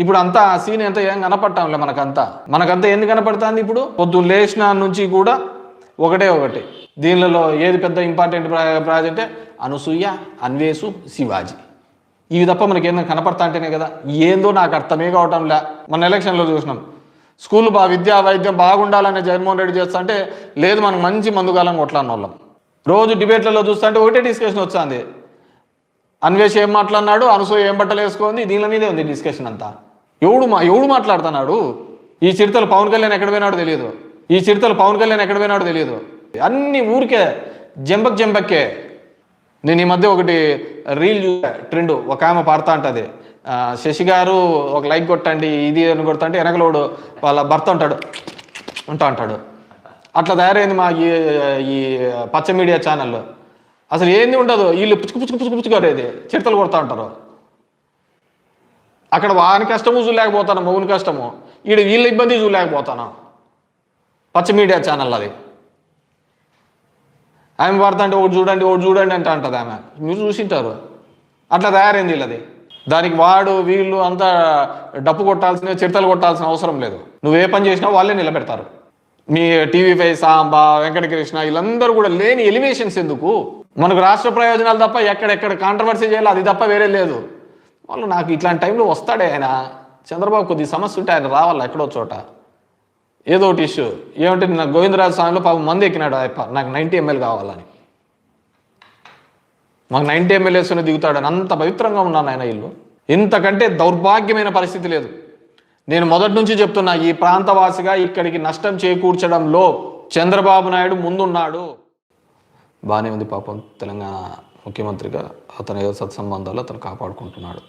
ఇప్పుడు అంతా ఆ సీన్ ఎంత ఏం కనపడటంలే మనకంతా ఎందుకు కనపడుతుంది? ఇప్పుడు పొద్దున్న లేచిన నుంచి కూడా ఒకటి దీనిలో ఏది పెద్ద ఇంపార్టెంట్ ప్రాజెక్టే అనసూయ, అన్వేషు, శివాజీ. ఇవి తప్ప మనకి ఏదైనా కనపడతా అంటేనే కదా. ఏందో నాకు అర్థమే కావటంలే. మన ఎలక్షన్లో చూసినాం, స్కూల్ విద్యా వైద్యం బాగుండాలని జగన్మోహన్ రెడ్డి చేస్తా అంటే లేదు, మనకు మంచి మందుగాలం కొట్లాడిన వాళ్ళం. రోజు డిబేట్లలో చూస్తుంటే ఒకటే డిస్కషన్ వస్తుంది. అన్వేష్ ఏం మాట్లాడినాడు, అనసూయ ఏం బట్టలు వేసుకుంది, దీని మీదే ఉంది డిస్కషన్ అంతా. ఎవడు మాట్లాడుతున్నాడు? ఈ చిరుతలు పవన్ కళ్యాణ్ ఎక్కడ పోయినాడో తెలియదు. అన్ని ఊరికే జంబక్కే. నేను ఈ మధ్య ఒకటి రీల్ చూసా, ట్రెండ్. ఒక ఆమె పాడుతూ ఉంటుంది, శశి గారు ఒక లైక్ కొట్టండి ఇది అని కొడతా అంటే వెనకలోడు వాళ్ళ భర్త అంటాడు. అట్లా తయారైంది మా ఈ పచ్చ మీడియా ఛానల్లో. అసలు ఏంది ఉండదు, వీళ్ళు పుచ్చుకొరేది చిరుతలు కొడతా ఉంటారు. అక్కడ వాని కష్టము చూడలేకపోతాను, మగుని కష్టము, వీళ్ళ ఇబ్బంది చూడలేకపోతాను. పచ్చ మీడియా ఛానల్ అది. ఆమె వార్త అంటే ఒకటి చూడండి అంటే అంటుంది ఆమె. మీరు చూసింటారు. అట్లా తయారైంది వీళ్ళది. దానికి వీళ్ళు అంతా డప్పు కొట్టాల్సిన, చిరుతలు కొట్టాల్సిన అవసరం లేదు. నువ్వు ఏ పని చేసినా వాళ్ళే నిలబెడతారు. మీ టీవీ5 సాంబా, వెంకటకృష్ణ వీళ్ళందరూ కూడా లేని ఎలివేషన్స్ ఎందుకు? మనకు రాష్ట్ర ప్రయోజనాలు తప్ప ఎక్కడెక్కడ కాంట్రవర్సీ చేయాలి అది తప్ప వేరే లేదు. వాళ్ళు నాకు ఇట్లాంటి టైంలో వస్తాడే ఆయన. చంద్రబాబు కొద్ది సమస్య ఉంటే ఆయన రావాలా ఎక్కడో చోట, ఏదో ఒకటి ఇష్యూ. ఏమంటే నాకు గోవిందరాజు స్వామిలో పాపం మంది ఎక్కినాడు అయ్యప్ప, నాకు 90 ml కావాలని. మాకు 90 ml వేసుకుని దిగుతాడని అంత పవిత్రంగా ఉన్నాను ఆయన. ఇల్లు ఇంతకంటే దౌర్భాగ్యమైన పరిస్థితి లేదు. నేను మొదటి నుంచి చెప్తున్నా, ఈ ప్రాంతవాసిగా ఇక్కడికి నష్టం చేకూర్చడంలో చంద్రబాబు నాయుడు ముందున్నాడు. బాగానే ఉంది పాపం, తెలంగాణ ముఖ్యమంత్రిగా అతని సత్సంబంధాలు అతను కాపాడుకుంటున్నాడు.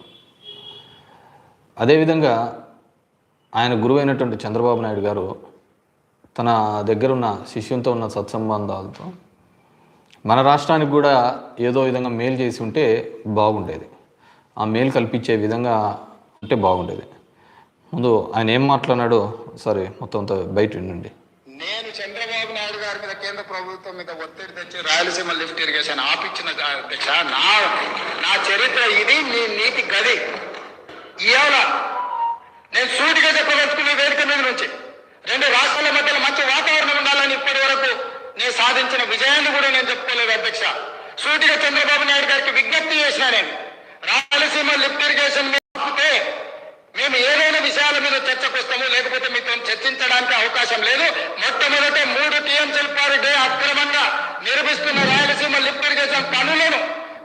అదేవిధంగా ఆయన గురువైనటువంటి చంద్రబాబు నాయుడు గారు తన దగ్గర ఉన్న శిష్యునితో ఉన్న సత్సంబంధాలతో మన రాష్ట్రానికి కూడా ఏదో విధంగా మేలు చేసి ఉంటే బాగుండేది. ఆ మేలు కల్పించే విధంగా ఉంటే బాగుండేది. ముందు ఆయన ఏం మాట్లాడినాడో సరే మొత్తం బయట వినండి. నేను చంద్రబాబు నాయుడు గారి మీద కేంద్ర ప్రభుత్వం మీద ఒత్తిడి తెచ్చి రాయలసీమ లిఫ్ట్ ఇరిగేషన్ ఆపించిన అధ్యక్ష, నా చరిత్ర ఇది, నీ నీతి గది. ఇవాళ నేను సూటిగా చెప్పదలుచుకునే వేదిక మీద నుంచి 2 రాష్ట్రాల మధ్యలో మంచి వాతావరణం ఉండాలని ఇప్పటి వరకు నేను సాధించిన విజయాన్ని కూడా నేను చెప్పుకోలేదు అధ్యక్ష. సూటిగా చంద్రబాబు నాయుడు గారికి విజ్ఞప్తి చేసిన, నేను రాయలసీమ లిఫ్ట్ ఇరిగేషన్ ఆపితే మేము ఏదైనా విషయాల మీద చర్చకు వస్తాము, లేకపోతే మీతో చర్చించడానికి అవకాశం లేదు. మొట్టమొదటి 3 టీఎంసీల పర్ డే అక్రమంగా నిర్మిస్తున్న రాయలసీమ లిఫ్ట్ ఇరిగేషన్ పనులను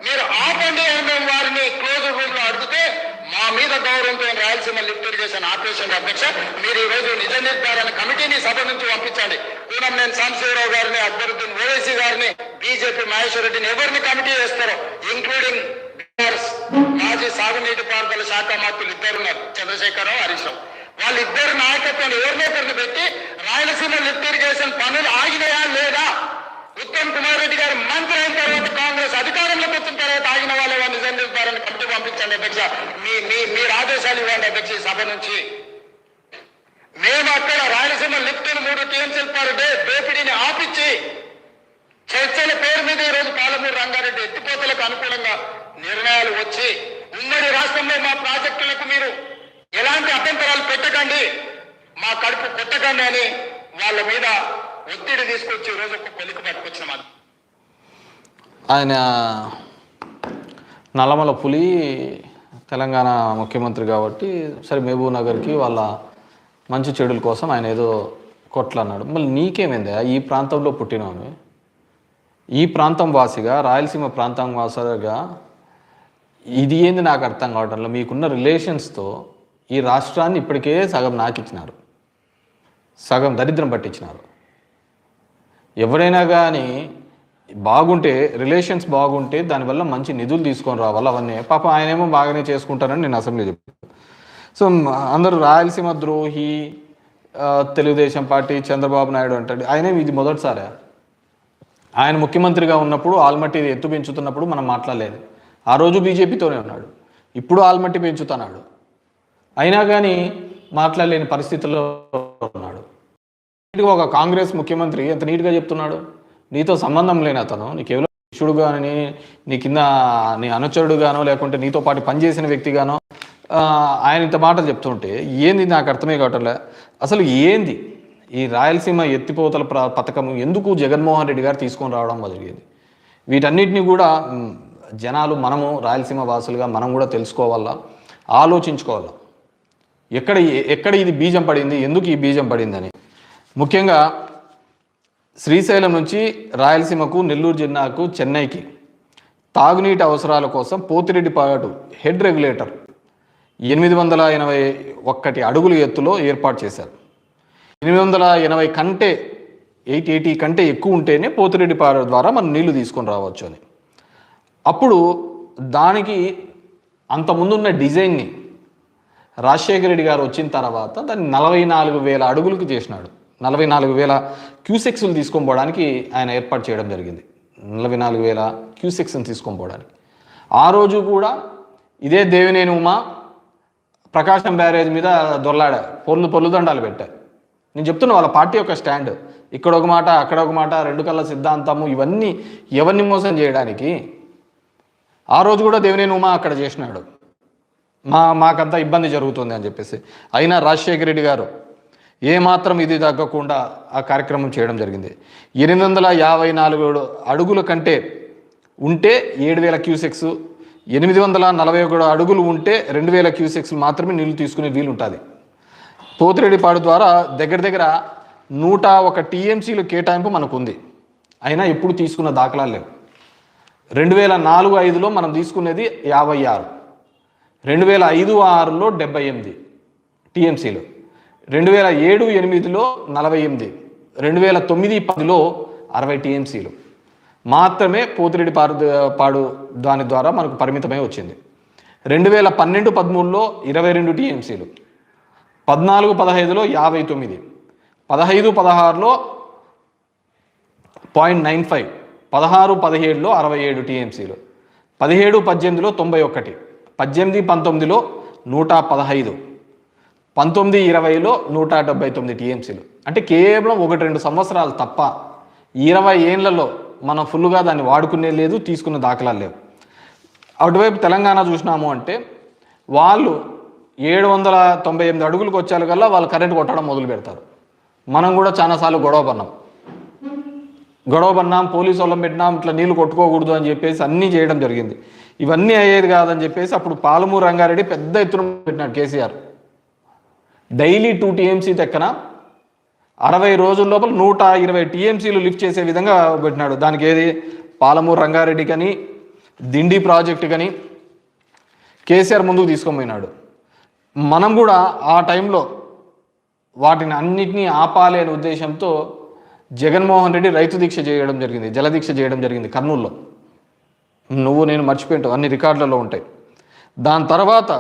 మీరు ఆపండి అని మేము వారిని క్లోజ్ రూమ్ లో అడిగితే మా మీద గౌరవంతో రాయలసీమ లిఫ్ట్ ఇరిగేషన్ ఆపరేషన్ అధ్యక్ష. మీరు ఈ రోజు నిజ నిర్ధారణ కమిటీని సభ నుంచి పంపించండి. నేను సాంబశివరావు గారిని, అక్బరుద్దీన్ ఓవైసీ గారిని, బీజేపీ మహేశ్వర్ రెడ్డిని ఎవరిని కమిటీ చేస్తారో, ఇంక్లూడింగ్ మాజీ సాగునీటి పారుదల శాఖ మంత్రులు 2 ఉన్నారు, చంద్రశేఖరరావు, హరీష్ రావు. వాళ్ళిద్దరు నాయకత్వాన్ని ఎవరినొకరిని పెట్టి రాయలసీమ లిఫ్ట్ ఇరిగేషన్ పనులు ఆగినాయా లేదా, ఉత్తమ్ కుమార్ రెడ్డి గారు మంత్రి అయిన తర్వాత కాంగ్రెస్ అధికారంలోకి వచ్చిన తర్వాత ఆగిన వాళ్ళ నిజ నిర్ధారణ కమిటీ పంపించండి అధ్యక్ష. మీరు ఆదేశాలు ఇవ్వండి అధ్యక్ష. ఈ సభ నుంచి మేము అక్కడ రాయలసీమ లిఫ్ట్ 3 టీఎంసీల పర్ డే దోపిడీని ఆపించి చర్చల పేరు మీద ఈరోజు పాలమూరు రంగారెడ్డి ఎత్తిపోతలకు అనుకూలంగా నిర్ణయాలు వచ్చి ఉమ్మడి రాష్ట్రంలో మా ప్రాజెక్టులకు మీరు ఎలాంటి అభ్యంతరాలు పెట్టకండి, మా కడుపు కొట్టకండి అని వాళ్ళ మీద ఒత్తిడి తీసుకొచ్చి ఈరోజు ఒక కొలికి పట్టుకొచ్చిన మాట. ఆయన నల్లమల పులి తెలంగాణ ముఖ్యమంత్రి కాబట్టి సరే మహబూబ్ నగర్కి వాళ్ళ మంచి చెడుల కోసం ఆయన ఏదో కొట్లాడినాడు. మళ్ళీ నీకేమైందా? ఈ ప్రాంతంలో పుట్టినవాడు, ఈ ప్రాంతం వాసిగా, రాయలసీమ ప్రాంతం వాసిగా ఇది ఏంది నాకు అర్థం కావడంలో. మీకున్న రిలేషన్స్తో ఈ రాష్ట్రాన్ని ఇప్పటికే సగం నాకిచ్చినారు, సగం దరిద్రం పట్టించినారు. ఎవరైనా కానీ బాగుంటే, రిలేషన్స్ బాగుంటే దానివల్ల మంచి నిధులు తీసుకొని రావాలి. అవన్నీ పాపం ఆయనేమో బాగానే చేసుకుంటారని నేను అసెంబ్లీ చెప్పాను. సో అందరూ రాయలసీమ ద్రోహి, తెలుగుదేశం పార్టీ, చంద్రబాబు నాయుడు అంటాడు. ఆయనే ఇది మొదటిసారి. ఆయన ముఖ్యమంత్రిగా ఉన్నప్పుడు ఆల్మట్టి ఎత్తు పెంచుతున్నప్పుడు మనం మాట్లాడలేదు. ఆ రోజు బీజేపీతోనే ఉన్నాడు, ఇప్పుడు ఆల్మట్టి పెంచుతున్నాడు. అయినా కానీ మాట్లాడలేని పరిస్థితుల్లో ఉన్నాడు. ఒక కాంగ్రెస్ ముఖ్యమంత్రి ఎంత నీట్గా చెప్తున్నాడు, నీతో సంబంధం లేని అతను, నీ కేవలం శిష్యుడు కానీ, నీ కింద నీ అనుచరుడుగానో లేకుంటే నీతో పాటు పనిచేసిన వ్యక్తిగానో ఆయన ఇంత మాటలు చెప్తుంటే ఏంది నాకు అర్థమే కావట్లే. అసలు ఏంది ఈ రాయలసీమ ఎత్తిపోతల పథకం ఎందుకు జగన్మోహన్ రెడ్డి గారు తీసుకొని రావడం జరిగింది? వీటన్నిటిని కూడా జనాలు, మనము రాయలసీమ వాసులుగా మనం కూడా తెలుసుకోవాలా, ఆలోచించుకోవాలా. ఎక్కడ ఇది బీజం పడింది, ఎందుకు ఈ బీజం పడిందని. ముఖ్యంగా శ్రీశైలం నుంచి రాయలసీమకు, నెల్లూరు జిల్లాకు, చెన్నైకి తాగునీటి అవసరాల కోసం పోతిరెడ్డిపాడు హెడ్ రెగ్యులేటర్ 881 అడుగుల ఎత్తులో ఏర్పాటు చేశారు. 880 కంటే 880 కంటే ఎక్కువ ఉంటేనే పోతిరెడ్డిపాడు ద్వారా మనం నీళ్లు తీసుకొని రావచ్చు అని. అప్పుడు దానికి అంతకుముందున్న డిజైన్ని రాజశేఖర రెడ్డి గారు వచ్చిన తర్వాత దాన్ని 44,000 అడుగులకు చేసినాడు. 44,000 క్యూసెక్స్లు తీసుకొని పోవడానికి ఆయన ఏర్పాటు చేయడం జరిగింది. 44,000 క్యూసెక్స్ని తీసుకొని పోవడానికి. ఆ రోజు కూడా ఇదే దేవినేని ఉమా ప్రకాశం బ్యారేజ్ మీద దొరలాడా, పొర్లు దండాలు పెట్టా. నేను చెప్తున్నా వాళ్ళ పార్టీ యొక్క స్టాండ్. ఇక్కడ ఒక మాట, అక్కడ ఒక మాట, రెండు కళ్ళ సిద్ధాంతము, ఇవన్నీ ఎవరిని మోసం చేయడానికి. ఆ రోజు కూడా దేవినేని ఉమా అక్కడ చేసినాడు, మాకంతా ఇబ్బంది జరుగుతుంది అని చెప్పేసి. అయినా రాజశేఖర రెడ్డి గారు ఏమాత్రం ఇది తగ్గకుండా ఆ కార్యక్రమం చేయడం జరిగింది. 854 అడుగుల కంటే ఉంటే 7,000 క్యూసెక్స్, 841 అడుగులు ఉంటే 2,000 క్యూసెక్స్ మాత్రమే నీళ్లు తీసుకునే వీలు ఉంటుంది. పోతిరెడ్డిపాడు ద్వారా దగ్గర 101 టీఎంసీలు కేటాయింపు మనకు ఉంది. అయినా ఎప్పుడు తీసుకున్న దాఖలాలు లేవు. 2004-05లో మనం తీసుకునేది 56, 2005-06లో 78 టీఎంసీలు, 2007-08లో 48, 2009-10లో 60 టీఎంసీలు మాత్రమే పోతిరెడ్డిపాడు దాని ద్వారా మనకు పరిమితమై వచ్చింది. 2012-13లో 22 టీఎంసీలు, 14-15లో 59, 15-16లో 0.95, 16-17లో 67 టీఎంసీలు, 17-18లో 91, 18-19లో 115, 19-20లో 179 టీఎంసీలు. అంటే కేవలం 1-2 సంవత్సరాలు తప్ప 20 ఏళ్లలో మనం ఫుల్గా దాన్ని వాడుకునే లేదు, తీసుకున్న దాఖలాలు లేవు. అటువైపు తెలంగాణ చూసినాము అంటే వాళ్ళు 798 అడుగులకు వచ్చారు కల్లా వాళ్ళు కరెంట్ కొట్టడం మొదలు పెడతారు. మనం కూడా చాలాసార్లు గొడవ పడినాం, పోలీసు వాళ్ళం పెట్టినాం, ఇట్లా నీళ్లు కొట్టుకోకూడదు అని చెప్పేసి అన్నీ చేయడం జరిగింది. ఇవన్నీ అయ్యేది కాదని చెప్పేసి అప్పుడు పాలమూరు రంగారెడ్డి పెద్ద ఎత్తున పెట్టినాడు కేసీఆర్. డైలీ 2 టీఎంసీ తెక్కన 60 రోజుల లోపల 120 టీఎంసీలు లిఫ్ట్ చేసే విధంగా పెట్టినాడు. దానికి ఏది పాలమూరు రంగారెడ్డి కానీ, దిండి ప్రాజెక్టు కానీ కేసీఆర్ ముందుకు తీసుకొని పోయినాడు. మనం కూడా ఆ టైంలో వాటిని అన్నిటినీ ఆపాలి అనే ఉద్దేశంతో జగన్మోహన్ రెడ్డి రైతు దీక్ష చేయడం జరిగింది, జలదీక్ష చేయడం జరిగింది కర్నూలులో. నువ్వు నేను మర్చిపోయింటావు, అన్ని రికార్డులలో ఉంటాయి. దాని తర్వాత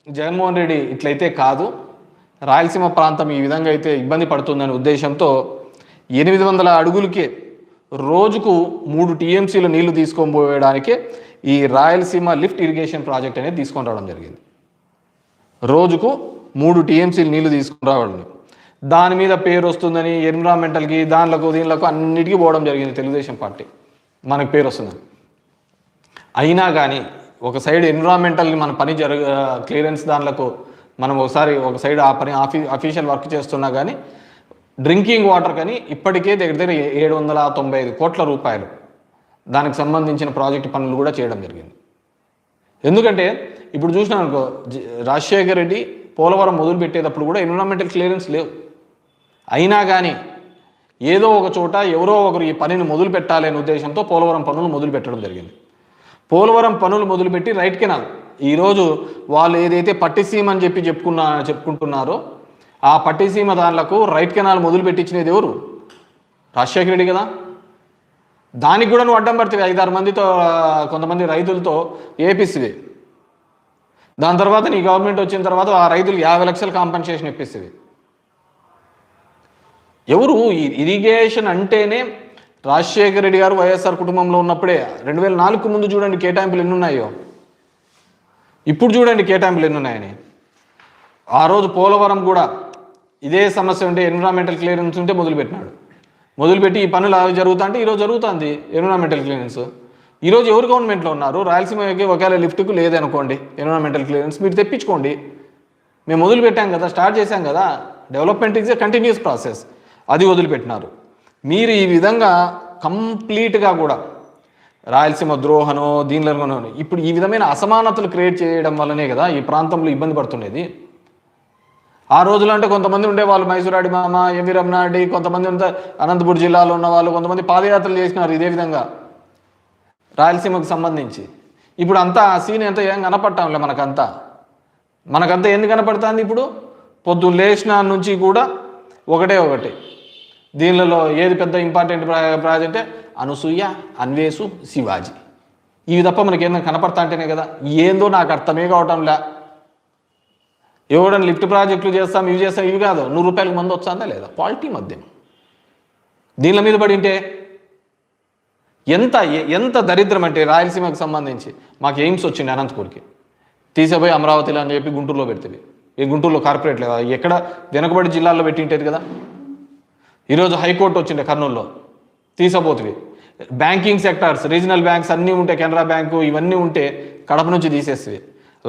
జగన్మోహన్ రెడ్డి ఇట్లయితే కాదు, రాయలసీమ ప్రాంతం ఈ విధంగా అయితే ఇబ్బంది పడుతుందనే ఉద్దేశంతో 800 అడుగులకే రోజుకు 3 టీఎంసీల నీళ్లు తీసుకొని పోయడానికే ఈ రాయలసీమ లిఫ్ట్ ఇరిగేషన్ ప్రాజెక్ట్ అనేది తీసుకొని రావడం జరిగింది. రోజుకు 3 టీఎంసీలు నీళ్లు తీసుకుని రావడం, దాని మీద పేరు వస్తుందని ఎన్విరాన్మెంటల్కి దీనిలకు అన్నిటికీ పోవడం జరిగింది. తెలుగుదేశం పార్టీ మనకు పేరు వస్తుందని. అయినా కానీ ఒక సైడ్ ఎన్విరాన్మెంటల్ని మన పని క్లియరెన్స్ దానిలకు మనం ఒక సైడ్ ఆ పని అఫీషియల్ వర్క్ చేస్తున్నా కానీ డ్రింకింగ్ వాటర్ కానీ ఇప్పటికే దగ్గర 795 కోట్ల రూపాయలు దానికి సంబంధించిన ప్రాజెక్టు పనులు కూడా చేయడం జరిగింది. ఎందుకంటే ఇప్పుడు చూసినా అనుకో, రాజశేఖర రెడ్డి పోలవరం మొదలు పెట్టేటప్పుడు కూడా ఎన్విరాన్మెంటల్ క్లియరెన్స్ లేవు. అయినా కానీ ఏదో ఒక చోట ఎవరో ఒకరు ఈ పనిని మొదలు పెట్టాలి అనే ఉద్దేశంతో పోలవరం పనులు మొదలు పెట్టడం జరిగింది. పోలవరం పనులు మొదలుపెట్టి రైట్ కెనాల్ ఈరోజు వాళ్ళు ఏదైతే పట్టిసీమ అని చెప్పుకుంటున్నారో ఆ పట్టిసీమ దానిలకు రైట్ కెనాల్ మొదలు పెట్టించినది ఎవరు? రాజశేఖర రెడ్డి కదా. దానికి కూడా నువ్వు అడ్డం పడుతుంది 5-6 మందితో, కొంతమంది రైతులతో ఏపిస్తుంది. దాని తర్వాత నీ గవర్నమెంట్ వచ్చిన తర్వాత ఆ రైతులు 50 లక్షల కాంపెన్సేషన్ ఇప్పిస్తుంది. ఎవరు? ఇరిగేషన్ అంటేనే రాజశేఖర రెడ్డి గారు వైఎస్ఆర్ కుటుంబంలో ఉన్నప్పుడే 2004కు ముందు చూడండి కేటాయింపులు ఎన్ని ఉన్నాయో, ఇప్పుడు చూడండి కేటాయింపులు ఎన్ని ఉన్నాయని. ఆ రోజు పోలవరం కూడా ఇదే సమస్య ఉంటే ఎన్విరాన్మెంటల్ క్లియరెన్స్ ఉంటే మొదలుపెట్టినాడు. మొదలుపెట్టి ఈ పనులు అవి జరుగుతా అంటే ఈరోజు జరుగుతుంది ఎన్విరాన్మెంటల్ క్లియరెన్స్. ఈరోజు ఎవరు గవర్నమెంట్లో ఉన్నారు? రాయలసీమకి ఒకవేళ లిఫ్ట్కు లేదనుకోండి, ఎన్విరాన్మెంటల్ క్లియరెన్స్ మీరు తెప్పించుకోండి. మేము వదిలిపెట్టాం కదా, స్టార్ట్ చేశాం కదా. Development is a continuous process. అది వదిలిపెట్టినారు మీరు. ఈ విధంగా కంప్లీట్గా కూడా రాయలసీమ ద్రోహనో దీనిలోనో ఇప్పుడు ఈ విధమైన అసమానతలు క్రియేట్ చేయడం వల్లనే కదా ఈ ప్రాంతంలో ఇబ్బంది పడుతున్నది. ఆ రోజులు అంటే కొంతమంది ఉండేవాళ్ళు, మైసూరాడి మామ, ఎంవి రమణారెడ్డి, కొంతమంది ఉంటే అనంతపురం జిల్లాలో ఉన్న వాళ్ళు, కొంతమంది పాదయాత్రలు చేసినారు ఇదే విధంగా రాయలసీమకు సంబంధించి. ఇప్పుడు అంతా ఆ సీన్ ఎంత ఏం కనపడటంలే మనకంతా ఎందుకు కనపడుతుంది? ఇప్పుడు పొద్దున్న లేచిన నుంచి కూడా ఒకటే దీనిలో ఏది పెద్ద ఇంపార్టెంట్ ప్రాజెక్టే? అనసూయ, అన్వేషు, శివాజీ. ఇవి తప్ప మనకి ఏదైనా కనపడతా అంటేనే కదా. ఏందో నాకు అర్థమే కావటంలే. ఎవడని లిఫ్ట్ ప్రాజెక్టులు చేస్తాం, ఇవి చేస్తాం, ఇవి కాదు. 100 రూపాయలకు మంది వస్తుందా లేదా? క్వాలిటీ మద్యం దీనిల మీద పడింటే ఎంత దరిద్రం అంటే రాయలసీమకు సంబంధించి మాకు ఎయిమ్స్ వచ్చింది అనంతపూర్కి, తీసేపోయి అమరావతిలో అని చెప్పి గుంటూరులో పెడుతుంది. ఈ గుంటూరులో కార్పొరేట్ లేదా? ఎక్కడ వెనుకబడి జిల్లాల్లో పెట్టింటేది కదా. ఈరోజు హైకోర్టు వచ్చిండే కర్నూలులో, తీసపోతుంది. బ్యాంకింగ్ సెక్టార్స్, రీజనల్ బ్యాంక్స్ అన్నీ ఉంటే, కెనరా బ్యాంకు ఇవన్నీ ఉంటే కడప నుంచి తీసేస్తుంది.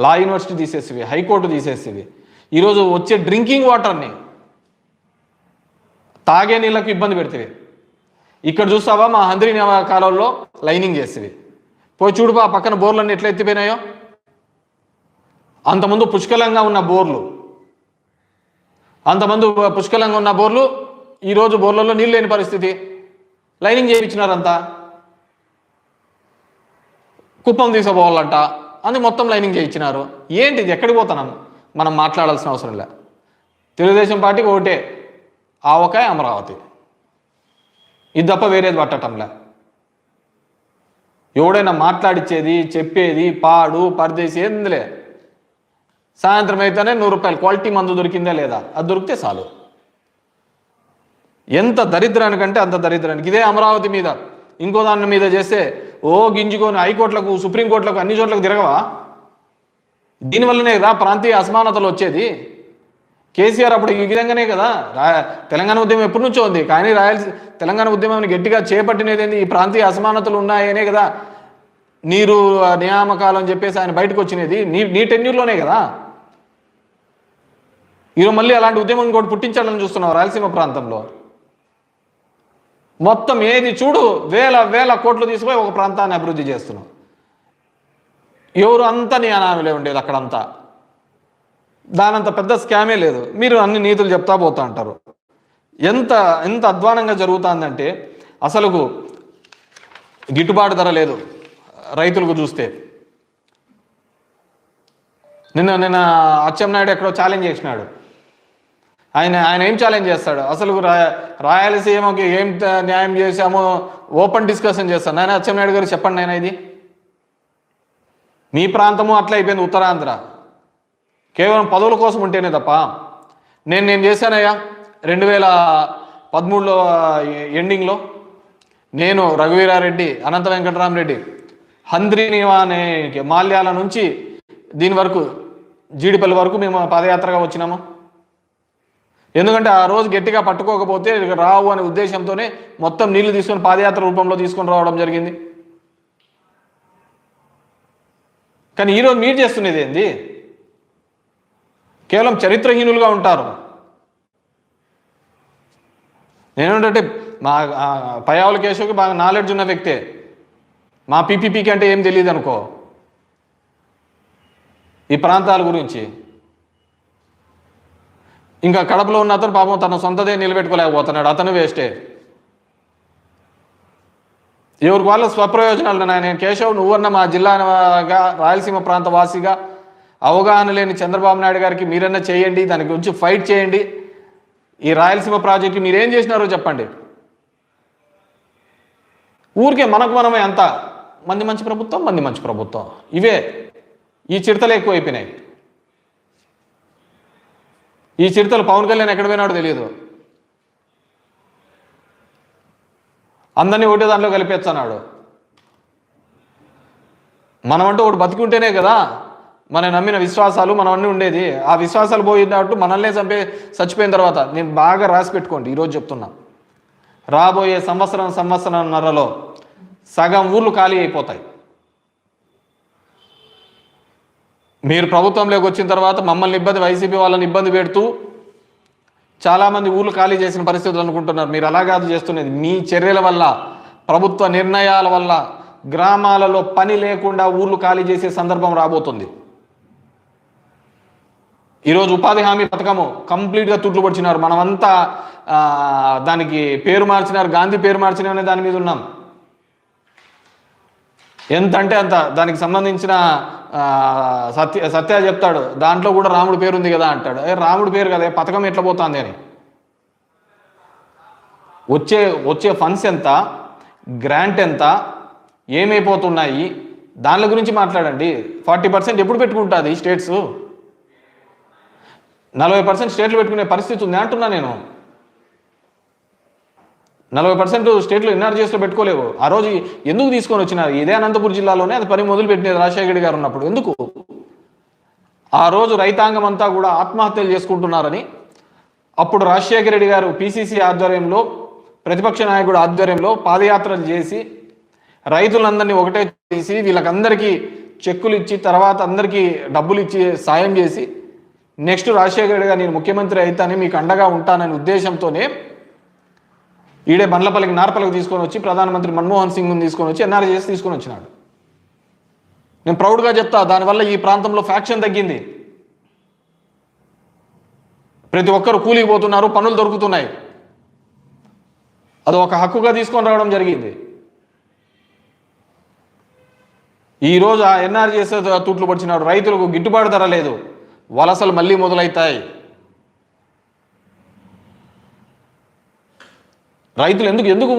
లా యూనివర్సిటీ తీసేస్తుంది, హైకోర్టు తీసేస్తుంది. ఈరోజు వచ్చే డ్రింకింగ్ వాటర్ని తాగే నీళ్ళకు ఇబ్బంది పెడుతుంది. ఇక్కడ చూస్తావా మా హంద్రీ కాలంలో లైనింగ్ చేస్తుంది. పోయి చూడుపా పక్కన బోర్లన్నీ ఎట్లా ఎత్తిపోయినాయో. అంతమంది పుష్కలంగా ఉన్న బోర్లు ఈరోజు బోర్లలో నీళ్ళు లేని పరిస్థితి. లైనింగ్ చేయించినారంతా, కుప్పం తీసుకోపోవాలంట, అది మొత్తం లైనింగ్ చేయించినారు. ఏంటిది? ఎక్కడికి పోతున్నాం? మనం మాట్లాడాల్సిన అవసరం లే. తెలుగుదేశం పార్టీకి ఒకటే, ఆవకాయ అమరావతి, ఇది తప్ప వేరేది పట్టటంలే. ఎవడైనా మాట్లాడిచ్చేది, చెప్పేది, పాడు పరదేశి ఏందిలే. సాయంత్రం అయితేనే 100 రూపాయలు క్వాలిటీ మందు దొరికిందా లేదా, అది దొరికితే చాలు. ఎంత దరిద్రానికంటే అంత దరిద్రానికి. ఇదే అమరావతి మీద ఇంకో దాని మీద చేస్తే గింజుకొని హైకోర్టులకు, సుప్రీంకోర్టులకు, అన్ని చోట్లకు తిరగవా? దీనివల్లనే కదా ప్రాంతీయ అసమానతలు వచ్చేది. కేసీఆర్ అప్పుడు ఈ విధంగానే కదా. తెలంగాణ ఉద్యమం ఎప్పటి నుంచో ఉంది, కానీ తెలంగాణ ఉద్యమాన్ని గట్టిగా చేపట్టినది ఈ ప్రాంతీయ అసమానతలు ఉన్నాయనే కదా. నీరు నియామకాలు అని చెప్పేసి ఆయన బయటకు వచ్చినది నీ టెన్యూర్లోనే కదా. ఈరోజు మళ్ళీ అలాంటి ఉద్యమం కూడా పుట్టించాలని చూస్తున్నావు రాయలసీమ ప్రాంతంలో. మొత్తం ఏది చూడు వేల కోట్లు తీసుకుపోయి ఒక ప్రాంతాన్ని అభివృద్ధి చేస్తున్నావు. ఎవరు అంతా నీ అనామలే ఉండేది అక్కడంతా. దానంత పెద్ద స్కామే లేదు. మీరు అన్ని నీతులు చెప్తా పోతా అంటారు. ఎంత అధ్వానంగా జరుగుతుందంటే అసలుకు గిట్టుబాటు ధర లేదు రైతులకు చూస్తే. నిన్న అచ్చెన్నాయుడు ఎక్కడో ఛాలెంజ్ చేసినాడు. ఆయన ఏం ఛాలెంజ్ చేస్తాడు? అసలు రాయలసీమకి ఏం న్యాయం చేశామో ఓపెన్ డిస్కషన్ చేస్తాను. నాయన అచ్చెన్నాయుడు గారు చెప్పండి నాయన, ఇది మీ ప్రాంతము అట్లా అయిపోయింది. ఉత్తరాంధ్ర కేవలం పదవుల కోసం ఉంటేనే తప్ప. నేను చేశానయ్యా 2013లో ఎండింగ్లో నేను, రఘువీరారెడ్డి, అనంత వెంకటరామరెడ్డి, హంద్రీనివా అనే మాల్యాల నుంచి దీని వరకు జీడిపల్లి వరకు మేము పాదయాత్రగా వచ్చినాము. ఎందుకంటే ఆ రోజు గట్టిగా పట్టుకోకపోతే రావు అనే ఉద్దేశంతోనే మొత్తం నీళ్లు తీసుకొని పాదయాత్ర రూపంలో తీసుకొని రావడం జరిగింది. కానీ ఈరోజు మీరు చేస్తున్నది ఏంది? కేవలం చరిత్రహీనులుగా ఉంటారు. నేనేంటంటే మా పయ్యావుల కేశవ్కి బాగా నాలెడ్జ్ ఉన్న వ్యక్తే. మా పీపీపీకి అంటే ఏం తెలియదు అనుకో ఈ ప్రాంతాల గురించి. ఇంకా కడపలో ఉన్న అతను పాపం తన సొంతదే నిలబెట్టుకోలేకపోతున్నాడు. అతను వేస్టే. ఎవరికి వాళ్ళ స్వప్రయోజనాలు. నేను కేశవ్, నువ్వన్న మా జిల్లాగా రాయలసీమ ప్రాంత వాసిగా అవగాహన లేని చంద్రబాబు నాయుడు గారికి మీరన్నా చేయండి, దాని గురించి ఫైట్ చేయండి. ఈ రాయలసీమ ప్రాజెక్టు మీరేం చేసినారో చెప్పండి. ఊరికే మనమే అంతా మంచి ప్రభుత్వం ఇవే. ఈ చిడతలు ఎక్కువైపోయినాయి. ఈ చిడతలు పవన్ కళ్యాణ్ ఎక్కడ పోయినాడో తెలియదు. అందరినీ ఒకటే దాంట్లో కలిపేస్తున్నాడు. మనమంటూ ఒకటి బతికుంటేనే కదా మనం నమ్మిన విశ్వాసాలు మనవన్నీ ఉండేది. ఆ విశ్వాసాలు పోయినట్టు మనల్నే చచ్చిపోయిన తర్వాత నేను బాగా రాసి పెట్టుకోండి. ఈరోజు చెప్తున్నా, రాబోయే సంవత్సరంన్నరలో సగం ఊర్లు ఖాళీ అయిపోతాయి. మీరు ప్రభుత్వంలోకి వచ్చిన తర్వాత మమ్మల్ని వైసీపీ వాళ్ళని ఇబ్బంది పెడుతూ చాలామంది ఊర్లు ఖాళీ చేసిన పరిస్థితులు అనుకుంటున్నారు. మీరు అలా కాదు చేస్తున్నది. మీ చర్యల వల్ల, ప్రభుత్వ నిర్ణయాల వల్ల గ్రామాలలో పని లేకుండా ఊర్లు ఖాళీ చేసే సందర్భం రాబోతుంది. ఈరోజు ఉపాధి హామీ పథకము కంప్లీట్గా తుట్లు పడిచినారు. మనమంతా దానికి పేరు మార్చినారు, గాంధీ పేరు మార్చినారు అనే దాని మీద ఉన్నాం. ఎంత అంటే అంత దానికి సంబంధించిన సత్య చెప్తాడు, దాంట్లో కూడా రాముడు పేరు ఉంది కదా అంటాడు. రాముడు పేరు కదా, పథకం ఎట్లా పోతుంది అని. వచ్చే ఫండ్స్ ఎంత, గ్రాంట్ ఎంత, ఏమైపోతున్నాయి, దాని గురించి మాట్లాడండి. 40% ఎప్పుడు పెట్టుకుంటుంది స్టేట్స్? 40% స్టేట్లు పెట్టుకునే పరిస్థితి ఉంది అంటున్నా నేను. 40% స్టేట్లు ఎన్ఆర్జీఎస్లో పెట్టుకోలేవు. ఆ రోజు ఎందుకు తీసుకొని వచ్చినారు? ఇదే అనంతపురం జిల్లాలోనే అది పని మొదలు పెట్టినది రాజశేఖర గారు ఉన్నప్పుడు. ఎందుకు ఆ రోజు రైతాంగం అంతా కూడా ఆత్మహత్యలు చేసుకుంటున్నారని అప్పుడు రాజశేఖర రెడ్డి గారు పిసిసి ఆధ్వర్యంలో, ప్రతిపక్ష నాయకుడు ఆధ్వర్యంలో పాదయాత్రలు చేసి రైతులందరినీ ఒకటే చేసి వీళ్ళకందరికీ చెక్కులు ఇచ్చి తర్వాత అందరికీ డబ్బులు ఇచ్చి సాయం చేసి నెక్స్ట్ రాజశేఖర రెడ్డి గారు నేను ముఖ్యమంత్రి అయితానని మీకు అండగా ఉంటాననే ఉద్దేశంతోనే ఈడే బండ్లపల్లికి నార్పల్లికి తీసుకొని వచ్చి ప్రధానమంత్రి మన్మోహన్ సింగ్ని తీసుకొని వచ్చి ఎన్ఆర్జీఎస్ తీసుకొని వచ్చినాడు. నేను ప్రౌడ్గా చెప్తా, దానివల్ల ఈ ప్రాంతంలో ఫ్యాక్షన్ తగ్గింది. ప్రతి ఒక్కరు కూలికి పోతున్నారు, పనులు దొరుకుతున్నాయి. అది ఒక హక్కుగా తీసుకొని రావడం జరిగింది. ఈరోజు ఆ ఎన్ఆర్జీఎస్ తూట్లు పడిచినాడు. రైతులకు గిట్టుబాటు ధర లేదు, వలసలు మళ్ళీ మొదలవుతాయి. రైతులు ఎందుకు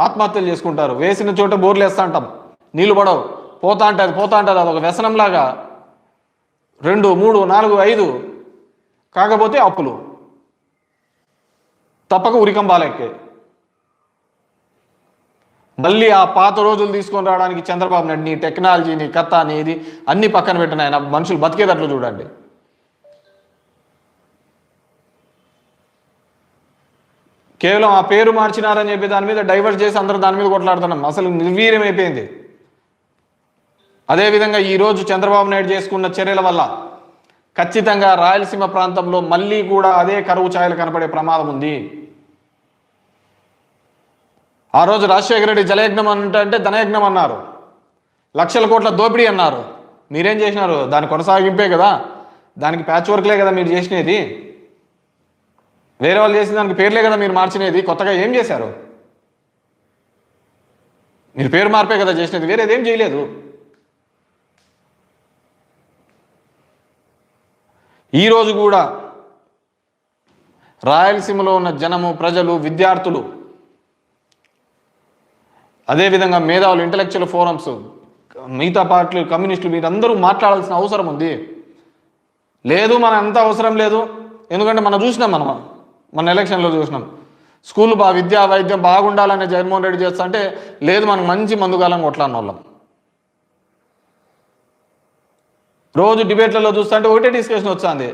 ఆత్మహత్యలు చేసుకుంటారు? వేసిన చోట బోర్లు వేస్తా అంటాం, నీళ్లు పడవు, పోతా ఉంటుంది. అదొక వ్యసనంలాగా 2, 3, 4, 5 కాకపోతే అప్పులు తప్పక ఉరికంబాలెక్కే. మళ్ళీ ఆ పాత రోజులు తీసుకొని రావడానికి చంద్రబాబు నాయుడు నీ టెక్నాలజీని కథ అనేది అన్ని పక్కన పెట్టిన ఆయన మనుషులు బతికేటట్లు చూడండి. కేవలం ఆ పేరు మార్చినారని చెప్పి దాని మీద డైవర్ట్ చేసి అందరూ దాని మీద కొట్లాడుతున్నాం. అసలు నిర్వీర్యం అయిపోయింది. అదేవిధంగా ఈరోజు చంద్రబాబు నాయుడు చేసుకున్న చర్యల వల్ల ఖచ్చితంగా రాయలసీమ ప్రాంతంలో మళ్ళీ కూడా అదే కరువు ఛాయలు కనపడే ప్రమాదం ఉంది. ఆ రోజు రాజశేఖర రెడ్డి జలయజ్ఞం అంటే ధనయజ్ఞం అన్నారు, లక్షల కోట్ల దోపిడీ అన్నారు. మీరేం చేసినారు? దాని కొనసాగింపే కదా, దానికి ప్యాచ్ వర్క్లే కదా మీరు చేసినది. వేరే వాళ్ళు చేసిన దానికి పేర్లే కదా మీరు మార్చినది. కొత్తగా ఏం చేశారు? మీరు పేరు మార్పే కదా చేసినది, వేరేదేం చేయలేదు. ఈరోజు కూడా రాయలసీమలో ఉన్న జనము, ప్రజలు, విద్యార్థులు, అదేవిధంగా మేధావులు, ఇంటలెక్చువల్ ఫోరమ్స్, మిగతా పార్టీలు, కమ్యూనిస్టులు మీరందరూ మాట్లాడాల్సిన అవసరం ఉంది. లేదు మన అంత అవసరం లేదు. ఎందుకంటే మనం చూసినాం, మన ఎలక్షన్లో చూసినాం. స్కూల్ విద్యా వైద్యం బాగుండాలనే జగన్మోహన్ రెడ్డి చేస్తా అంటే లేదు మనకు మంచి మందుగాలం కొట్లాడిన వాళ్ళం. రోజు డిబేట్లలో చూస్తుంటే ఒకటే డిస్కషన్ వస్తుంది.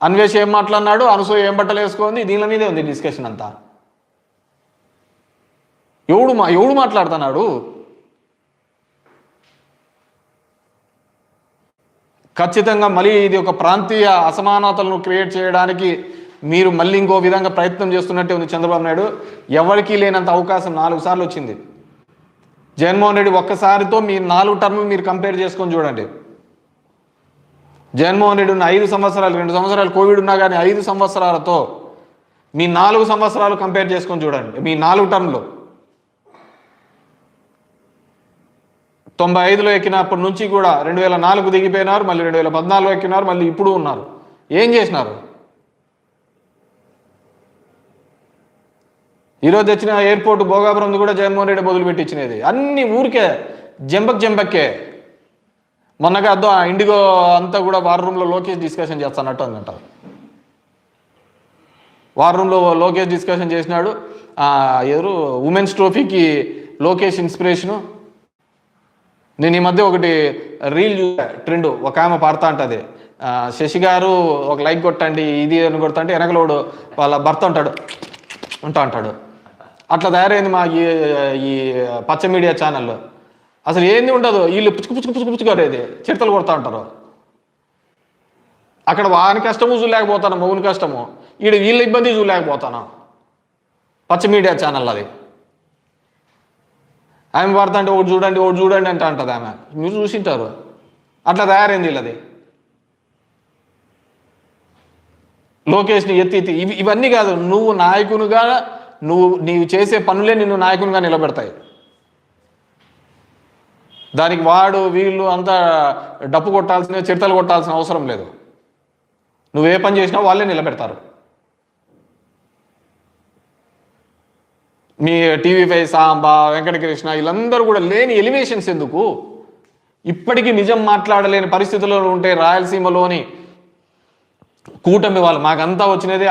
అన్వేష్ ఏం మాట్లాడినాడు, అనసూయ ఏం బట్టలు వేసుకుంది, దీని మీదే ఉంది డిస్కషన్ అంతా. ఎవడు మాట్లాడుతున్నాడు? ఖచ్చితంగా మళ్ళీ ఇది ఒక ప్రాంతీయ అసమానతలను క్రియేట్ చేయడానికి మీరు మళ్ళీ ఇంకో విధంగా ప్రయత్నం చేస్తున్నట్టే ఉంది చంద్రబాబు నాయుడు. ఎవరికీ లేనంత అవకాశం 4 సార్లు వచ్చింది. జగన్మోహన్ రెడ్డి ఒక్కసారితో మీ 4 టర్ములు మీరు కంపేర్ చేసుకొని చూడండి. జగన్మోహన్ రెడ్డి ఉన్న 5 సంవత్సరాలు, 2 సంవత్సరాలు కోవిడ్ ఉన్నా కానీ 5 సంవత్సరాలతో మీ 4 సంవత్సరాలు కంపేర్ చేసుకొని చూడండి. మీ 4 టర్ములు 95లో ఎక్కినప్పటి నుంచి కూడా 2004 దిగిపోయినారు, మళ్ళీ 2014లో ఎక్కినారు, మళ్ళీ ఇప్పుడు ఉన్నారు. ఏం చేసినారు? ఈరోజు తెచ్చిన ఎయిర్పోర్ట్ భోగాపురం కూడా జగన్మోహన్ రెడ్డి మొదలుపెట్టి ఇచ్చినది. అన్ని ఊరికే జంపక్కే. మొన్నగా అర్థం ఇండిగో అంతా కూడా వార్ రూమ్లో లోకేష్ డిస్కషన్ చేస్తానట్టు అందంట. వార్ రూమ్లో లోకేష్ డిస్కషన్ చేసినాడు. ఎవరు ఉమెన్స్ ట్రోఫీకి లోకేష్ ఇన్స్పిరేషను. నేను ఈ మధ్య ఒకటి రీల్ చూసా, ట్రెండ్. ఒక ఆమె పాడుతా ఉంటుంది, శశి గారు ఒక లైక్ కొట్టండి ఇది అని కొడతా అంటే వెనకలోడు వాళ్ళ భర్త అంటాడు అంటాడు అట్లా తయారైంది మా ఈ పచ్చ మీడియా ఛానల్లో. అసలు ఏంది ఉండదు, వీళ్ళు పుచ్చుకొరేది చిడతలు కొడతా ఉంటారు. అక్కడ వాని కష్టము చూడలేకపోతాను, మౌని కష్టము, వీళ్ళ ఇబ్బంది చూడలేకపోతాను. పచ్చ మీడియా ఛానల్ అది. ఆమె వాడుతా అంటే ఒకటి చూడండి అంటే అంటది ఆమె, మీరు చూసింటారు. అట్లా తయారైంది వీళ్ళది. లోకేష్ని ఎత్తి ఇవన్నీ కాదు, నువ్వు నాయకునిగా నీవు చేసే పనులే నిన్ను నాయకునిగా నిలబెడతాయి. దానికి వాడు వీళ్ళు అంతా డప్పు కొట్టాల్సిన, చిడతలు కొట్టాల్సిన అవసరం లేదు. నువ్వే పని చేసినా వాళ్ళే నిలబెడతారు. మీ టీవీ5 సాంబా, వెంకటకృష్ణ వీళ్ళందరూ కూడా లేని ఎలివేషన్స్ ఎందుకు? ఇప్పటికీ నిజం మాట్లాడలేని పరిస్థితుల్లో ఉంటే రాయలసీమలోని కూటమి వాళ్ళు మాకంతా వచ్చినది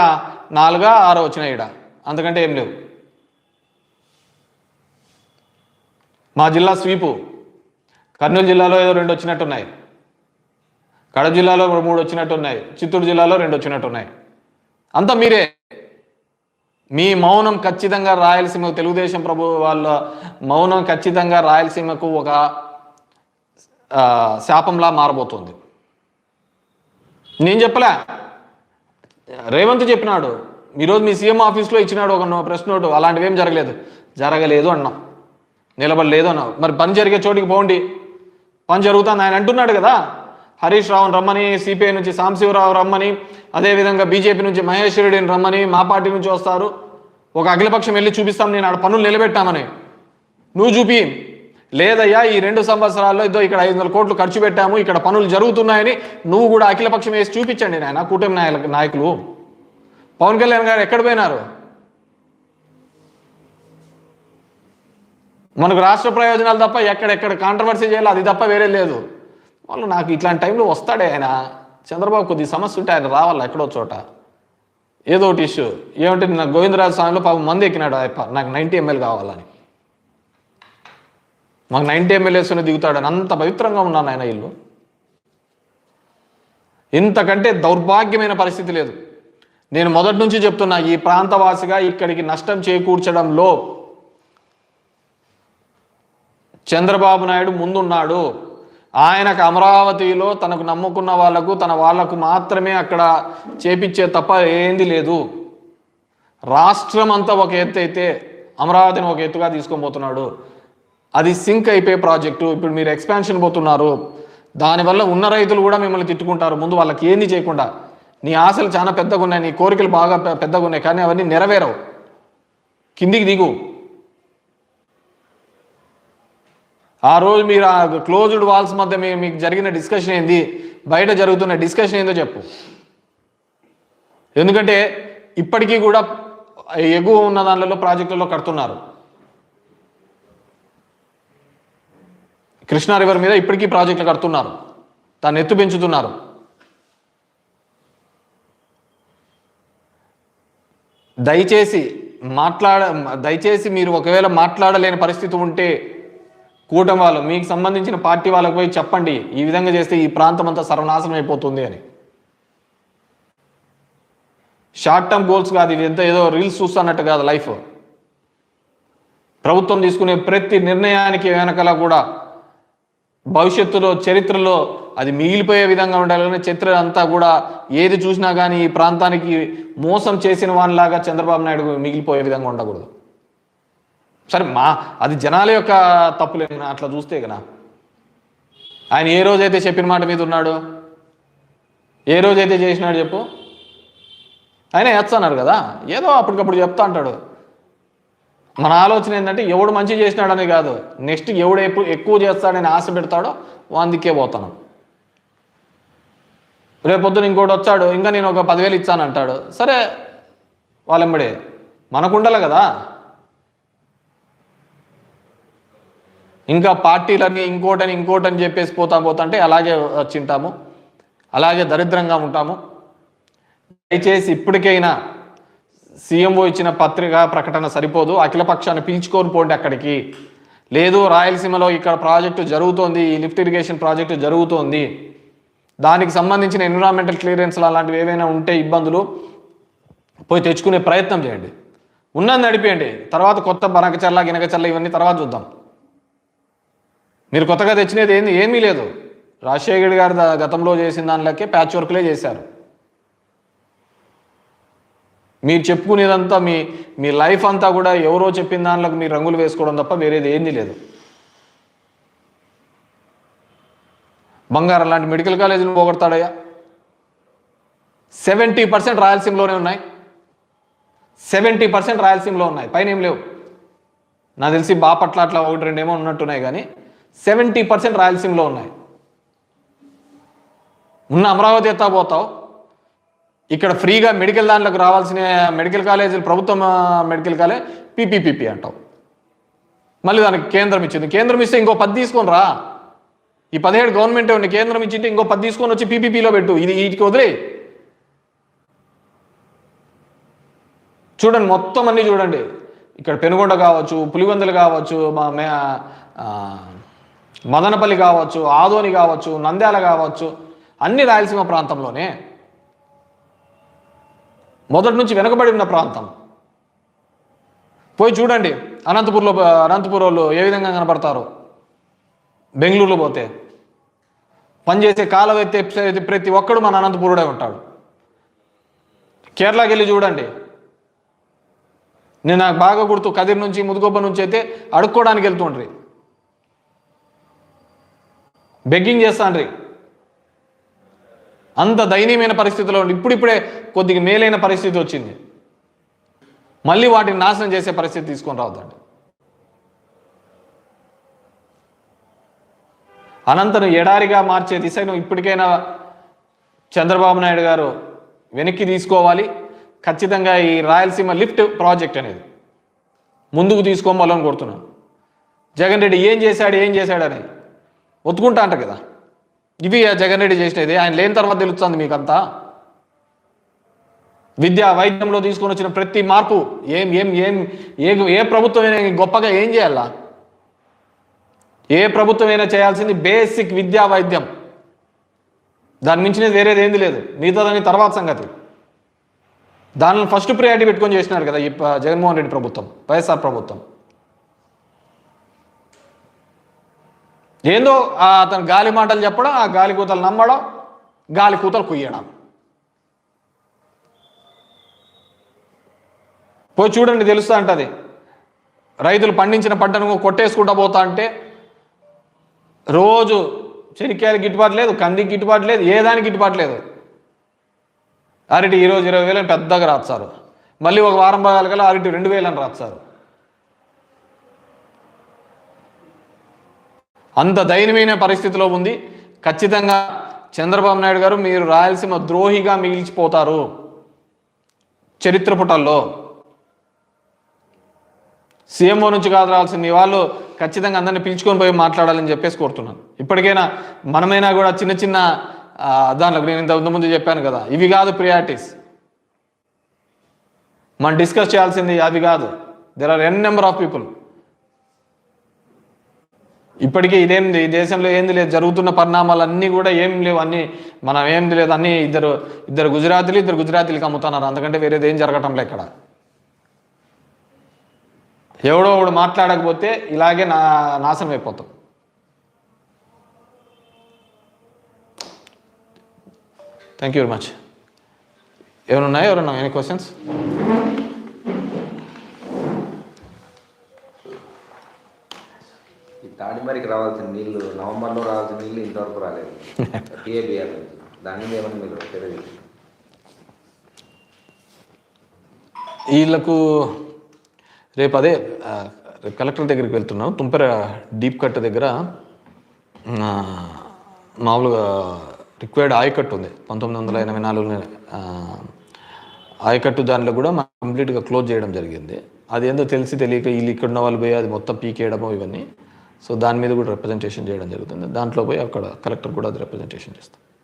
4 6 వచ్చినాయి ఈడ, అంతకంటే ఏం లేవు. మా జిల్లా స్వీపు కర్నూలు జిల్లాలో ఏదో 2 వచ్చినట్టున్నాయి, కడప జిల్లాలో 3 వచ్చినట్టున్నాయి, చిత్తూరు జిల్లాలో 2 వచ్చినట్టున్నాయి. అంతా మీరే. మీ మౌనం ఖచ్చితంగా రాయలసీమకు, తెలుగుదేశం వాళ్ళ మౌనం ఖచ్చితంగా రాయలసీమకు ఒక శాపంలా మారబోతుంది. నేను చెప్పలే, రేవంత్ చెప్పినాడు. ఈరోజు మీ సీఎం ఆఫీస్లో ఇచ్చినాడు ఒక ప్రెస్ నోటు, అలాంటివి ఏం జరగలేదు అన్నాం, నిలబడలేదు అన్నాం. మరి పని జరిగే చోటికి పోండి, పని జరుగుతుంది ఆయన అంటున్నాడు కదా. హరీష్ రావుని రమ్మని, సిపిఐ నుంచి సాంబశివరావు రమ్మని, అదేవిధంగా బీజేపీ నుంచి మహేష్ రెడ్డిని రమ్మని, మా పార్టీ నుంచి వస్తారు. ఒక అఖిలపక్షం వెళ్ళి చూపిస్తాం, నేను ఆడ పనులు నిలబెట్టామని. నువ్వు చూపి, లేదయ్యా ఈ 2 సంవత్సరాల్లో ఇదో ఇక్కడ 500 కోట్లు ఖర్చు పెట్టాము, ఇక్కడ పనులు జరుగుతున్నాయని నువ్వు కూడా అఖిలపక్షం వేసి చూపించండి నాయన. కూటమి నాయకులు పవన్ కళ్యాణ్ గారు ఎక్కడ పోయినారు? మనకు రాష్ట్ర ప్రయోజనాలు తప్ప ఎక్కడెక్కడ కాంట్రవర్సీ చేయాలి అది తప్ప వేరే లేదు. వాళ్ళు నాకు ఇట్లాంటి టైంలో వస్తాడే ఆయన. చంద్రబాబు కొద్ది సమస్య ఉంటే ఆయన రావాలా ఎక్కడో చోట, ఏదో ఒకటి ఇష్యూ. ఏమంటే నాకు గోవిందరాజు స్వామిలో పాపం మంది ఎక్కినాడు అయ్యప్ప, నాకు 90 ml కావాలని. మాకు 90 ml దిగుతాడని అంత పవిత్రంగా ఉన్నాను ఆయన. ఇల్లు ఇంతకంటే దౌర్భాగ్యమైన పరిస్థితి లేదు. నేను మొదటి నుంచి చెప్తున్నా, ఈ ప్రాంతవాసిగా ఇక్కడికి నష్టం చేకూర్చడంలో చంద్రబాబు నాయుడు ముందున్నాడు. ఆయనకు అమరావతిలో తనకు నమ్ముకున్న వాళ్లకు మాత్రమే అక్కడ చేపించే తప్ప ఏంది లేదు. రాష్ట్రం అంతా ఒక ఎత్తు అయితే అమరావతిని ఒక ఎత్తుగా తీసుకొని పోతున్నాడు. అది సింక్ అయిపోయే ప్రాజెక్టు. ఇప్పుడు మీరు ఎక్స్పాన్షన్ పోతున్నారు, దానివల్ల ఉన్న రైతులు కూడా మిమ్మల్ని తిట్టుకుంటారు. ముందు వాళ్ళకి ఏంది చేయకుండా, నీ ఆశలు చాలా పెద్దగా ఉన్నాయి, నీ కోరికలు బాగా పెద్దగా ఉన్నాయి, కానీ అవన్నీ నెరవేరవు. కిందికి దిగు. ఆ రోజు మీరు ఆ క్లోజ్డ్ వాల్స్ మధ్య మీకు జరిగిన డిస్కషన్ ఏంది, బయట జరుగుతున్న డిస్కషన్ ఏందో చెప్పు. ఎందుకంటే ఇప్పటికీ కూడా ఎగువ ఉన్న దానిలో ప్రాజెక్టులలో కడుతున్నారు. కృష్ణా రివర్ మీద ఇప్పటికీ ప్రాజెక్టులు కడుతున్నారు, దాన్ని ఎత్తు పెంచుతున్నారు. దయచేసి మీరు ఒకవేళ మాట్లాడలేని పరిస్థితి ఉంటే కూటమి వాళ్ళు, మీకు సంబంధించిన పార్టీ వాళ్ళకు పోయి చెప్పండి, ఈ విధంగా చేస్తే ఈ ప్రాంతం అంతా సర్వనాశనం అయిపోతుంది అని. షార్ట్ టర్మ్ గోల్స్ కాదు ఇది, ఎంత ఏదో రీల్స్ చూస్తున్నట్టు కాదు లైఫ్. ప్రభుత్వం తీసుకునే ప్రతి నిర్ణయానికి వెనకాల కూడా భవిష్యత్తులో చరిత్రలో అది మిగిలిపోయే విధంగా ఉండాలని, చరిత్ర అంతా కూడా ఏది చూసినా కానీ ఈ ప్రాంతానికి మోసం చేసిన వానిలాగా చంద్రబాబు నాయుడు మిగిలిపోయే విధంగా ఉండకూడదు. సరే అది జనాల యొక్క తప్పులేదు అట్లా చూస్తే కదా. ఆయన ఏ రోజైతే చెప్పిన మాట మీద ఉన్నాడు, ఏ రోజైతే చేసినాడు చెప్పు. ఆయన ఎత్తన్నారు కదా, ఏదో అప్పటికప్పుడు చెప్తా అంటాడు. మన ఆలోచన ఏంటంటే ఎవడు మంచి చేసినాడని కాదు, నెక్స్ట్ ఎవడు ఎక్కువ చేస్తాడని ఆశ పెడతాడో అందుకే పోతాను. రేపొద్దున ఇంకోటి వచ్చాడు, ఇంకా నేను ఒక 10,000 ఇచ్చానంటాడు. సరే వాళ్ళెంబడే మనకుండాలి కదా. ఇంకా పార్టీలన్నీ ఇంకోటని చెప్పేసి పోతాంటే అలాగే వచ్చింటాము, అలాగే దరిద్రంగా ఉంటాము. దయచేసి ఇప్పటికైనా సీఎంఓ ఇచ్చిన పత్రికా ప్రకటన సరిపోదు, అఖిలపక్షాన్ని పిలుచుకొని పోండి అక్కడికి. లేదు రాయలసీమలో ఇక్కడ ప్రాజెక్టు జరుగుతోంది, ఈ లిఫ్ట్ ఇరిగేషన్ ప్రాజెక్టు జరుగుతోంది, దానికి సంబంధించిన ఎన్విరాన్మెంటల్ క్లియరెన్స్లు అలాంటివి ఏవైనా ఉంటే ఇబ్బందులు పోయి తెచ్చుకునే ప్రయత్నం చేయండి. ఉన్నది నడిపేయండి, తర్వాత కొత్త బనకచర్ల గినకచర్ల ఇవన్నీ తర్వాత చూద్దాం. మీరు కొత్తగా తెచ్చినది ఏమీ లేదు. రాజశేఖర్ గారు గతంలో చేసిన దానిలోకే ప్యాచ్ వర్క్లే చేశారు. మీరు చెప్పుకునేదంతా మీ లైఫ్ అంతా కూడా ఎవరో చెప్పిన దానిలోకి మీరు రంగులు వేసుకోవడం తప్ప వేరేది ఏంది లేదు. బంగారం లాంటి మెడికల్ కాలేజీలు పోగొడతాడయ్యా. 70% రాయలసీమలోనే ఉన్నాయి. 70% రాయలసీమలో ఉన్నాయి, పైన ఏం లేవు. నాకు తెలిసి బాపట్ల అట్లా 1-2 ఏమో ఉన్నట్టున్నాయి, కానీ 70% రాయలసీమలో ఉన్నాయి. ఉన్న అమరావతి ఎత్తా పోతావు, ఇక్కడ ఫ్రీగా మెడికల్ దాంట్లోకి రావాల్సిన మెడికల్ కాలేజీలు ప్రభుత్వం మెడికల్ కాలేజ్ పీపీపీపీ అంటావు. మళ్ళీ దానికి కేంద్రం ఇచ్చింది. కేంద్రం ఇస్తే ఇంకో 10 తీసుకొని రా. ఈ 17 గవర్నమెంట్ ఉంది, కేంద్రం ఇచ్చింటే ఇంకో 10 తీసుకొని వచ్చి పీపీపీలో పెట్టు. ఇది వీటికి వదిలే. చూడండి, మొత్తం అన్నీ చూడండి. ఇక్కడ పెనుగొండ కావచ్చు, పులివెందులు కావచ్చు, మదనపల్లి కావచ్చు, ఆదోని కావచ్చు, నంద్యాల కావచ్చు, అన్ని రాయలసీమ ప్రాంతంలోనే. మొదటి నుంచి వెనుకబడి ఉన్న ప్రాంతం. పోయి చూడండి, అనంతపూర్ వాళ్ళు ఏ విధంగా కనబడతారు. బెంగళూరులో పోతే పనిచేసే కాలం అయితే ప్రతి ఒక్కడు మన అనంతపురుడే ఉంటాడు. కేరళకి వెళ్ళి చూడండి. నేను నాకు బాగా గుర్తు, కదిరి నుంచి ముదుగొబ్బ నుంచి అయితే అడుక్కోవడానికి వెళ్తుండ్రి, బెగ్గింగ్ చేస్తాండ్రి. అంత దయనీయమైన పరిస్థితిలో ఉండి ఇప్పుడిప్పుడే కొద్దిగా మేలైన పరిస్థితి వచ్చింది. మళ్ళీ వాటిని నాశనం చేసే పరిస్థితి తీసుకొని రావద్దండి. అనంతను ఎడారిగా మార్చే దిశను ఇప్పటికైనా చంద్రబాబు నాయుడు గారు వెనక్కి తీసుకోవాలి. ఖచ్చితంగా ఈ రాయలసీమ లిఫ్ట్ ప్రాజెక్ట్ అనేది ముందుకు తీసుకోవాలని కోరుతున్నాను. జగన్ రెడ్డి ఏం చేశాడని ఒత్తుకుంటా అంట కదా. ఇవి జగన్ రెడ్డి చేసినది. ఆయన లేని తర్వాత తెలుస్తుంది మీకంతా. విద్యా వైద్యంలో తీసుకొని వచ్చిన ప్రతి మార్పు ఏ ప్రభుత్వమైనా గొప్పగా ఏం చేయాలా? ఏ ప్రభుత్వమైనా చేయాల్సింది బేసిక్ విద్యా వైద్యం. దాని మించినది వేరేది ఏంది లేదు. మిగతాదని తర్వాత సంగతి. దానిని ఫస్ట్ ప్రియారిటీ పెట్టుకొని చేసినారు కదా ఈ జగన్మోహన్ రెడ్డి ప్రభుత్వం, వైఎస్ఆర్ ప్రభుత్వం. ఏందో అతను గాలి మాటలు చెప్పడం, ఆ గాలి కూతలు నమ్మడం, గాలి కూతలు కుయ్యడం. పోయి చూడండి, తెలుస్తా అంటది. రైతులు పండించిన పంటను కొట్టేసుకుంటా పోతా అంటే రోజు చెనిక్కాయలు గిట్టుబాటు లేదు, కందికి గిట్టుబాటు లేదు, ఏ దానికి గిట్టుబాటు లేదు. అరటి ఈరోజు 20,000 అని పెద్దగా రాస్తారు. మళ్ళీ ఒక వారం భాగాల కల్లా అరటి 2,000 అని రాస్తారు. అంత దయనీయమైన పరిస్థితిలో ఉంది. ఖచ్చితంగా చంద్రబాబు నాయుడు గారు మీరు రాయలసీమ ద్రోహిగా మిగిల్చిపోతారు చరిత్ర పుటల్లో. సీఎంఓ నుంచి కాదు రావాల్సిన మీ వాళ్ళు ఖచ్చితంగా అందరినీ పిలుచుకొని పోయి మాట్లాడాలని చెప్పేసి కోరుతున్నాను. ఇప్పటికైనా మనమైనా కూడా చిన్న చిన్న దాంట్లో నేను ఇంతకుముందు చెప్పాను కదా, ఇవి కాదు ప్రియారిటీస్. మనం డిస్కస్ చేయాల్సింది అవి కాదు. There are an number of people. ఇప్పటికీ ఇదేంది, ఈ దేశంలో ఏంది లేదు, జరుగుతున్న పరిణామాలు అన్నీ కూడా ఏం లేవు. అన్నీ మనం ఏంది లేదు, అన్నీ ఇద్దరు గుజరాతీలకు అమ్ముతున్నారు. అందుకంటే వేరేది ఏం జరగటం లే ఇక్కడ. ఎవడో ఒకడు మాట్లాడకపోతే ఇలాగే నాశనం అయిపోతాం. Thank you very much. ఎవరున్నా ఎనీ క్వశ్చన్స్? ఈ తాడిమరికి రావాల్సిన నీళ్లు, నవంబర్లో రావాల్సిన నీళ్లు ఇంతవరకు రాలేదు టీఏబీఆర్ నుంచి. దాని మీద ఏమన్నా మీరు తెలియదు? వీళ్ళకు రేపు కలెక్టర్ దగ్గరికి వెళ్తున్నాం. తుంపెర డీప్ కట్ దగ్గర మామూలుగా రిక్వైర్డ్ ఆయకట్టు ఉంది. 1984 ఆయకట్టు దాంట్లో కూడా కంప్లీట్గా క్లోజ్ చేయడం జరిగింది. అది ఏందో తెలియక వీళ్ళు ఇక్కడ ఉన్న వాళ్ళు పోయి అది మొత్తం పీకేయడము ఇవన్నీ. సో దాని మీద కూడా రిప్రజెంటేషన్ చేయడం జరుగుతుంది. దాంట్లో పోయి అక్కడ కలెక్టర్ కూడా అది రిప్రజెంటేషన్ చేస్తాం.